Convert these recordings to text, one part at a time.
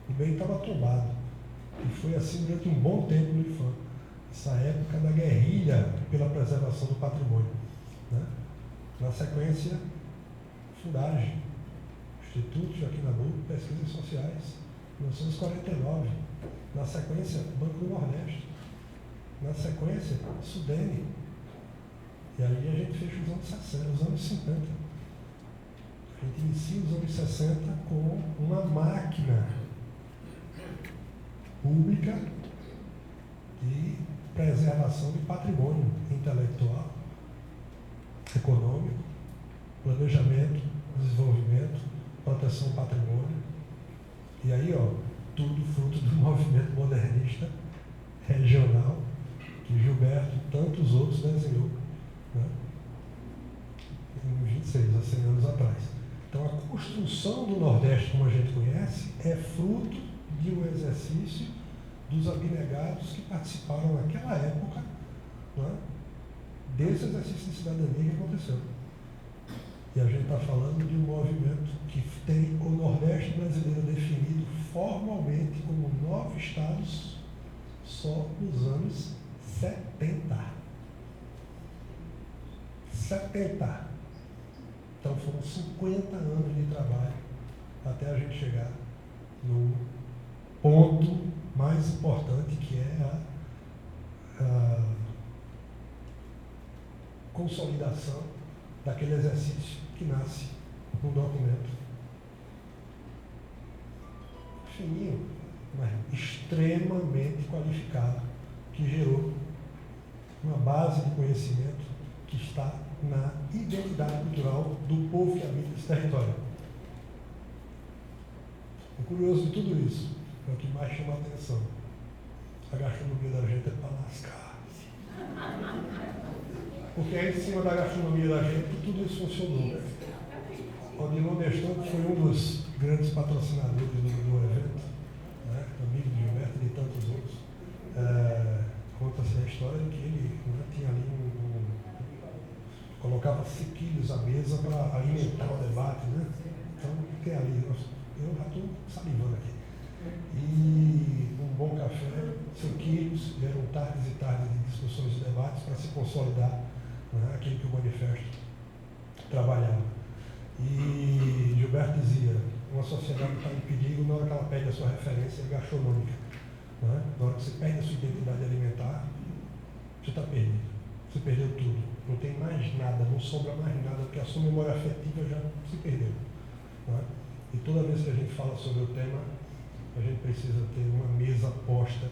O bem estava tombado. E foi assim durante um bom tempo no IFAM. Essa época da guerrilha pela preservação do patrimônio. Né? Na sequência, Fundagem, Instituto Joaquim Nabuco, Pesquisas Sociais, 1949. Na sequência, Banco do Nordeste. Na sequência, Sudene. E aí a gente fecha os anos 60, os anos 50. A gente inicia os anos 60 com uma máquina pública de preservação de patrimônio intelectual, econômico, planejamento, desenvolvimento, proteção do patrimônio. E aí, tudo fruto do movimento modernista regional que Gilberto e tantos outros desenhou, né? Em 26, há 100 anos atrás. Então, a construção do Nordeste, como a gente conhece, é fruto de um exercício dos abnegados que participaram naquela época, né, desse exercício de cidadania que aconteceu. E a gente está falando de um movimento que tem o Nordeste brasileiro definido formalmente como 9 estados só nos anos 70. 70. Então foram 50 anos de trabalho até a gente chegar no ponto mais importante, que é a consolidação daquele exercício que nasce num documento fininho, mas extremamente qualificado, que gerou uma base de conhecimento que está na identidade cultural do povo que habita esse território. O curioso de tudo isso é o que mais chama a atenção. A gastronomia da gente é para lascar. Porque é em cima da gastronomia da gente que tudo isso funcionou. O Odilon Deston foi um dos grandes patrocinadores do evento, né? Amigo de Gilberto e de tantos outros. Conta-se a história de que ele tinha ali colocava sequilhos à mesa para alimentar o debate, né? Então, tem ali, eu já estou salivando aqui. E um bom café, sequilhos, e eram tardes e tardes de discussões e debates para se consolidar, né, aquilo que o manifesto trabalhava. E Gilberto dizia, uma sociedade está em perigo na hora que ela perde a sua referência gastronômica. Né? Na hora que você perde a sua identidade alimentar, você está perdido. Você perdeu tudo. Não tem mais nada, não sobra mais nada, porque a sua memória afetiva já se perdeu. Né? E toda vez que a gente fala sobre o tema, a gente precisa ter uma mesa posta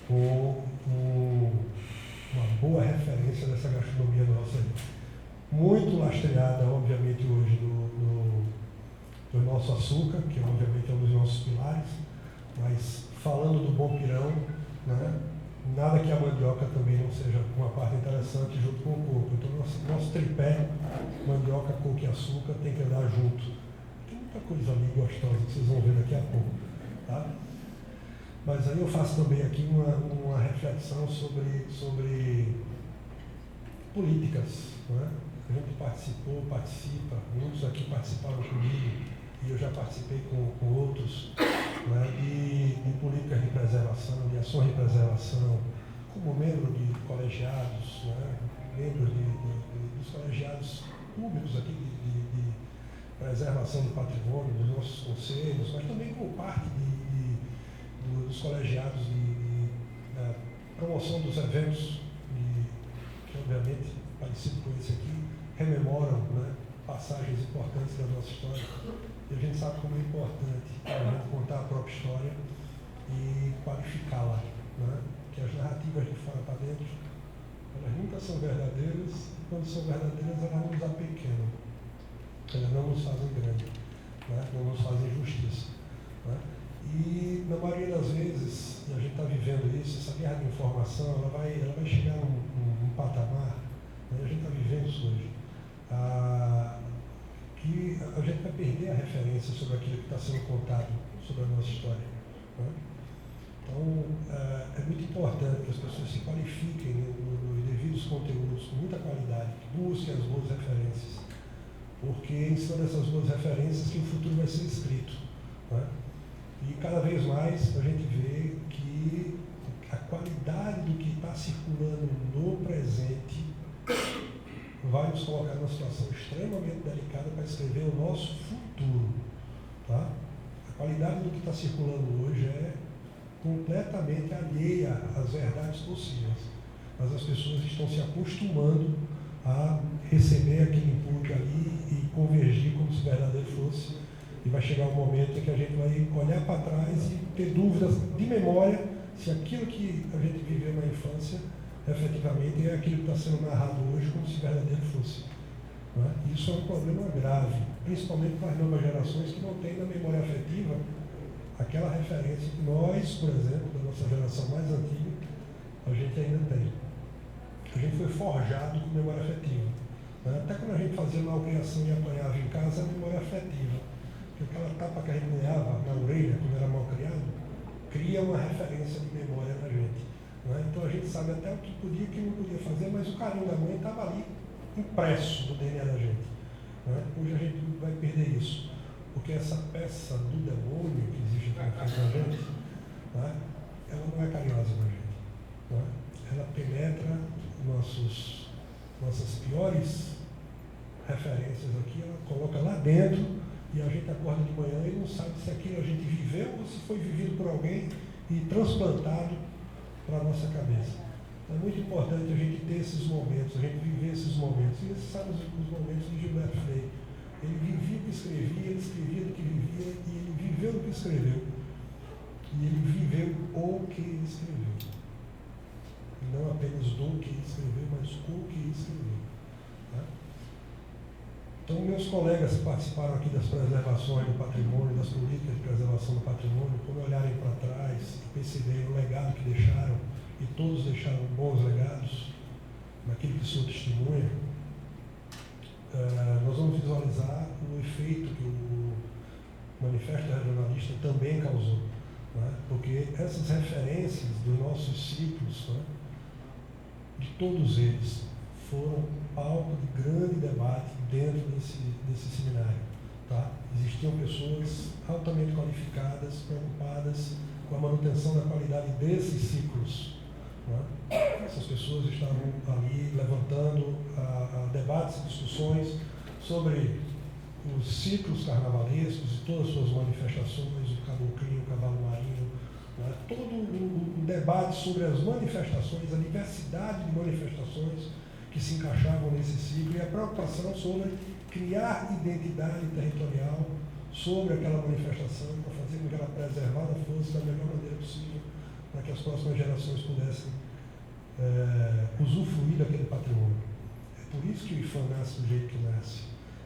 com uma boa referência dessa gastronomia nossa aí. Muito lastreada, obviamente, hoje do nosso açúcar, que obviamente é um dos nossos pilares, mas falando do bom pirão, né, nada que a mandioca também não seja uma parte interessante junto com o coco. Então, nosso tripé, mandioca, coco e açúcar, tem que andar junto. Tem muita coisa ali gostosa que vocês vão ver daqui a pouco. Tá? Mas aí eu faço também aqui uma reflexão sobre políticas. Né? A gente participa, muitos aqui participaram comigo, e eu já participei com outros, né, de políticas de preservação, de ações de preservação, como membro de colegiados, né, membro dos colegiados públicos aqui de preservação do patrimônio, dos nossos conselhos, mas também como parte dos colegiados de promoção dos eventos, que obviamente, parecido com esse aqui, rememoram, né, passagens importantes da nossa história. E a gente sabe como é importante a gente contar a própria história e qualificá-la. Né? Que as narrativas de fora para dentro, elas nunca são verdadeiras, e quando são verdadeiras, elas nos apequenam. Elas não nos fazem grande, né? Não nos fazem justiça. Né? E, na maioria das vezes, e a gente está vivendo isso, essa guerra de informação, ela vai chegar num patamar, né? A gente está vivendo isso hoje, que a gente vai perder a referência sobre aquilo que está sendo contado sobre a nossa história. Né? Então, é muito importante que as pessoas se qualifiquem nos devidos conteúdos, com muita qualidade, que busquem as boas referências, porque em cima dessas boas referências que o futuro vai ser escrito. Né? E cada vez mais a gente vê que a qualidade do que está circulando no presente vai nos colocar numa situação extremamente delicada para escrever o nosso futuro. Tá? A qualidade do que está circulando hoje é completamente alheia às verdades possíveis. Mas as pessoas estão se acostumando a receber aquele input ali e convergir como se verdadeiro fosse. E vai chegar um momento em que a gente vai olhar para trás e ter dúvidas de memória se aquilo que a gente viveu na infância efetivamente é aquilo que está sendo narrado hoje como se verdadeiro fosse. Não é? Isso é um problema grave, principalmente para as novas gerações que não têm na memória afetiva aquela referência que nós, por exemplo, da nossa geração mais antiga, a gente ainda tem. A gente foi forjado com memória afetiva. Né? Até quando a gente fazia malcriação e apanhava em casa, a memória afetiva. Porque aquela tapa que a gente ganhava na orelha quando era mal criado, cria uma referência de memória na gente. Né? Então a gente sabe até o que podia e o que não podia fazer, mas o carinho da mãe estava ali, impresso no DNA da gente. Né? Hoje a gente vai perder isso. Porque essa peça do demônio que existe na gente, né? Ela não é carinhosa com a gente. Né? Ela penetra nossas piores referências aqui, ela coloca lá dentro e a gente acorda de manhã e não sabe se aquilo a gente viveu ou se foi vivido por alguém e transplantado para a nossa cabeça. É muito importante a gente ter esses momentos, a gente viver esses momentos. E esses são os momentos de Gilberto Frey. Ele vivia o que escrevia, ele escrevia do que vivia e ele viveu o que escreveu. E ele viveu o que ele escreveu. E não apenas do que ele escreveu, mas o que ele escreveu. Tá? Então, meus colegas que participaram aqui das preservações do patrimônio, das políticas de preservação do patrimônio, quando olharem para trás e perceberem o legado que deixaram, e todos deixaram bons legados, naquilo que o senhor testemunha, nós vamos visualizar o efeito que o Manifesto Regionalista também causou. Né? Porque essas referências dos nossos ciclos, né, de todos eles, foram palco de grande debate dentro desse seminário. Tá? Existiam pessoas altamente qualificadas, preocupadas com a manutenção da qualidade desses ciclos. Né? Essas pessoas estavam ali levantando debates e discussões sobre os ciclos carnavalescos e todas as suas manifestações, o caboclinho, o cavalo marinho, né? Todo o debate sobre as manifestações, a diversidade de manifestações que se encaixavam nesse ciclo e a preocupação sobre criar identidade territorial sobre aquela manifestação para fazer com que ela preservada fosse da melhor maneira possível para que as próximas gerações pudessem usufruir daquele patrimônio. É por isso que o IFAM nasce do jeito que nasce.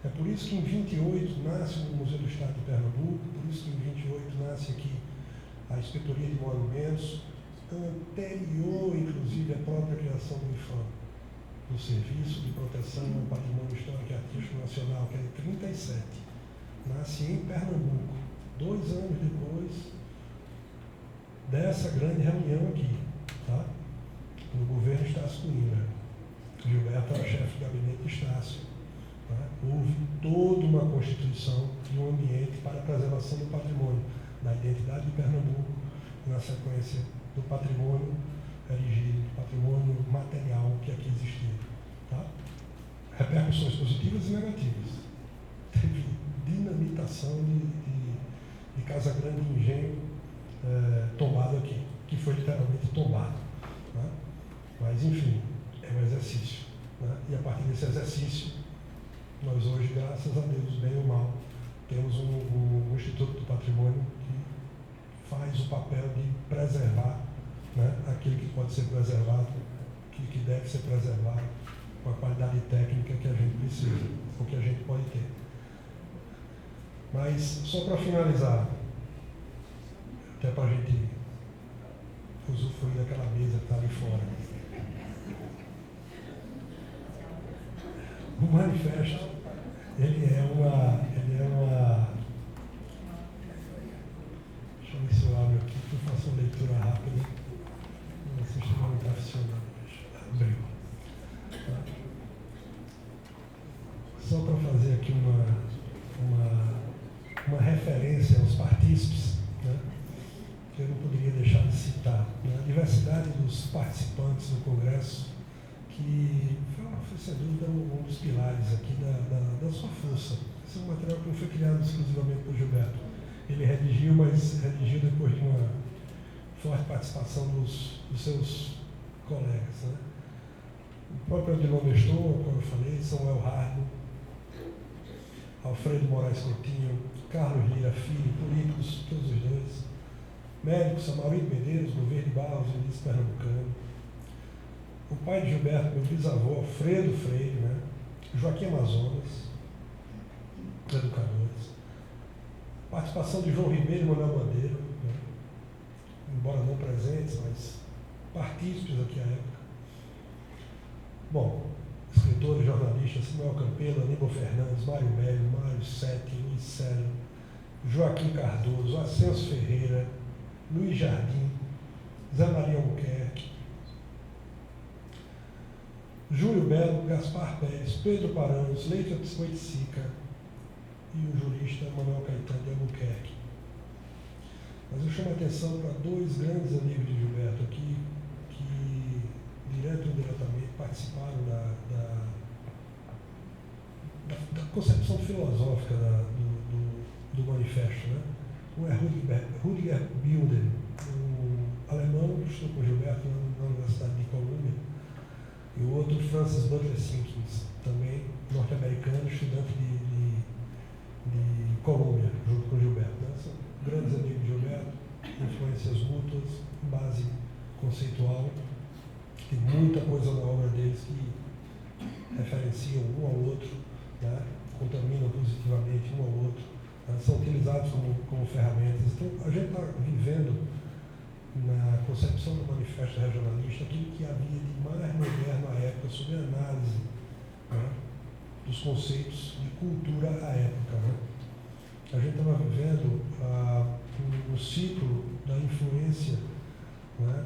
É por isso que em 28 nasce o Museu do Estado de Pernambuco, por isso que em 28 nasce aqui a Inspetoria de Monumentos, anterior, inclusive, à própria criação do IFAM, do Serviço de Proteção ao Patrimônio Histórico e Artístico Nacional, que é de 37. Nasce em Pernambuco, 2 anos depois dessa grande reunião aqui, tá? No governo Estácio Coimbra. Gilberto era chefe de gabinete de Estácio. Tá? Houve toda uma constituição de um ambiente para a preservação do patrimônio, da identidade de Pernambuco, na sequência do patrimônio erigido, do patrimônio material que aqui existia. Tá? Repercussões positivas e negativas. Teve dinamitação de Casa Grande e Engenho tombado aqui, que foi literalmente tombado. Né? Mas, enfim, é um exercício. Né? E a partir desse exercício, nós hoje, graças a Deus, bem ou mal, temos um Instituto do Patrimônio que faz o papel de preservar, né, aquilo que pode ser preservado, aquilo que deve ser preservado, com a qualidade técnica que a gente precisa, ou que a gente pode ter. Mas, só para finalizar, até para a gente usufruir daquela mesa que está ali fora. O manifesto, ele é uma... Deixa eu ver se eu abro aqui, que eu faço uma leitura rápida. O sistema não está funcionando hoje. Abriu. Tá? Só para fazer aqui uma referência aos partícipes, né? diversidade dos participantes do Congresso, que foi sem dúvida um dos pilares aqui da sua força. Esse é um material que não foi criado exclusivamente por Gilberto. Ele redigiu, mas redigiu depois de uma forte participação dos seus colegas, né? O próprio Odilon Nestor, como eu falei, Samuel Hardo, Alfredo Moraes Coutinho, Carlos Lira Filho, políticos, todos os dois, médicos, Amaurito Medeiros, Governo de Barros, Vinícius Pernambucano, o pai de Gilberto, meu bisavô, Alfredo Freire, né? Joaquim Amazonas, educadores, participação de João Ribeiro e Manuel Bandeira, né? Embora não presentes, mas partícipes aqui à época. Bom, escritores, jornalistas, Samuel Campelo, Aníbal Fernandes, Mário Mélio, Mário Sete, Luiz Célio, Joaquim Cardoso, Ascenso Ferreira, Luiz Jardim, Zé Maria Albuquerque, Júlio Belo, Gaspar Pérez, Pedro Paranhos, Leite Oiticica e o jurista Manuel Caetano de Albuquerque. Mas eu chamo a atenção para dois grandes amigos de Gilberto aqui, que, direto ou indiretamente, participaram da concepção filosófica do manifesto, né? Um é Rudiger Bilder, um alemão que estudou com Gilberto na Universidade de Colômbia, e o outro, Francis Butler Simpkins, também norte-americano, estudante de Colômbia, junto com Gilberto, né? São grandes amigos de Gilberto, influências mútuas, base conceitual. Tem muita coisa na obra deles que referenciam um ao outro, né? Contaminam positivamente um ao outro, né? São utilizados como ferramentas. Então, a gente está vivendo, na concepção do Manifesto Regionalista, aquilo que havia de mais moderno à época sobre a análise, né? Dos conceitos de cultura à época, né? A gente estava vivendo um ciclo da influência, né,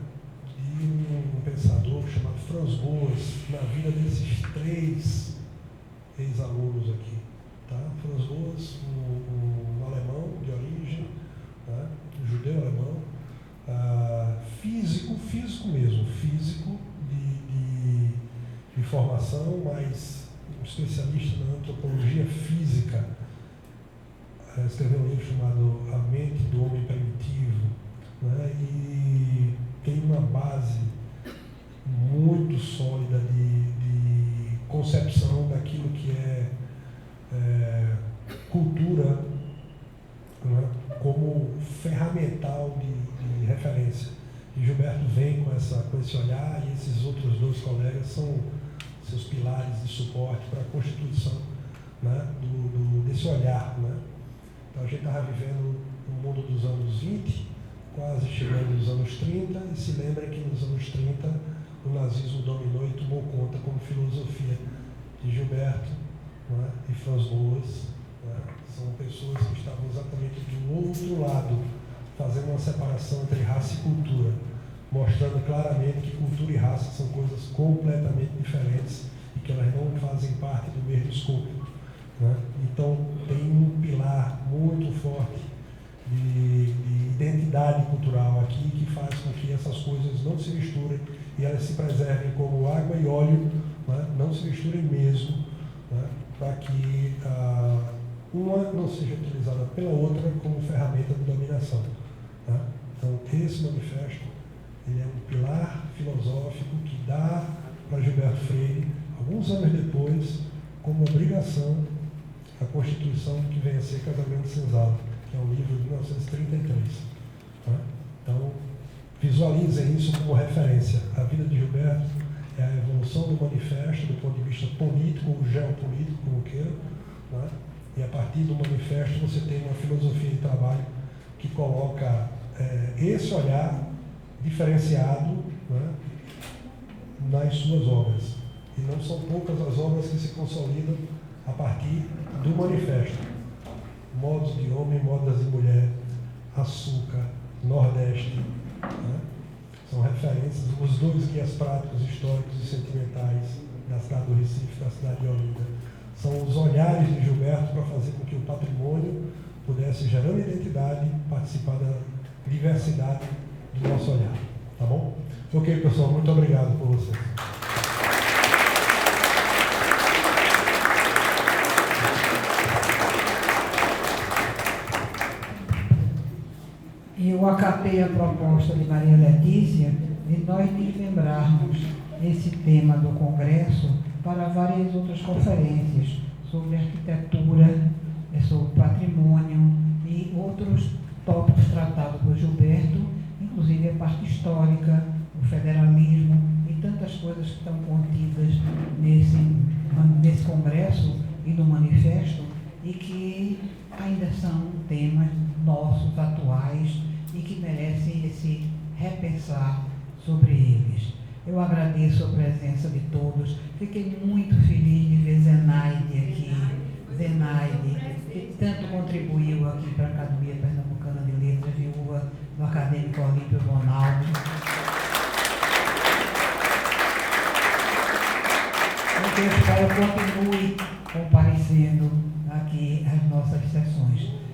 de um pensador chamado Franz Boas na vida desses três ex-alunos aqui. Tá? Franz Boas, um alemão de origem, né, judeu-alemão, físico mesmo, físico de formação, mas um especialista na antropologia física. Escreveu um livro chamado A Mente do Homem Primitivo, né? E tem uma base muito sólida de concepção daquilo que é cultura, né? Como ferramental de referência. E Gilberto vem com esse olhar, e esses outros dois colegas são seus pilares de suporte para a constituição, né? Desse olhar, né? Então a gente estava vivendo no mundo dos anos 20, quase chegando nos anos 30, e se lembra que nos anos 30 o nazismo dominou e tomou conta como filosofia de Gilberto, né, e Franz Boas, né? São pessoas que estavam exatamente do outro lado, fazendo uma separação entre raça e cultura, mostrando claramente que cultura e raça são coisas completamente diferentes e que elas não fazem parte do mesmo escopo. Né? Então, tem um pilar muito forte de identidade cultural aqui que faz com que essas coisas não se misturem e elas se preservem como água e óleo, né? Não se misturem mesmo, né? Para que uma não seja utilizada pela outra como ferramenta de dominação. Né? Então, esse manifesto ele é um pilar filosófico que dá para Gilberto Freire, alguns anos depois, como obrigação, a Constituição que vem a ser Casamento Senzala, que é um livro de 1933. Tá? Então, visualizem isso como referência. A vida de Gilberto é a evolução do manifesto do ponto de vista político ou geopolítico, como queira, né? E a partir do manifesto você tem uma filosofia de trabalho que coloca esse olhar diferenciado, né, nas suas obras. E não são poucas as obras que se consolidam a partir do manifesto. Modos de Homem, Modas de Mulher, Açúcar, Nordeste, né? São referências, os dois guias práticos, históricos e sentimentais da cidade do Recife, da cidade de Olinda. São os olhares de Gilberto para fazer com que o patrimônio pudesse, gerando identidade, participar da diversidade do nosso olhar. Tá bom? Ok, pessoal, muito obrigado por vocês. Eu acatei a proposta de Maria Letícia de nós desmembrarmos esse tema do Congresso para várias outras conferências sobre arquitetura, sobre patrimônio e outros tópicos tratados por Gilberto, inclusive a parte histórica, o federalismo e tantas coisas que estão contidas nesse Congresso e no manifesto e que ainda são temas nossos, atuais, e que merecem esse repensar sobre eles. Eu agradeço a presença de todos, fiquei muito feliz de ver Zenaide aqui, que tanto contribuiu aqui para a Academia Pernambucana de Letras, viúva do acadêmico Olímpio Bonaldo. Eu espero que continue comparecendo aqui às nossas sessões.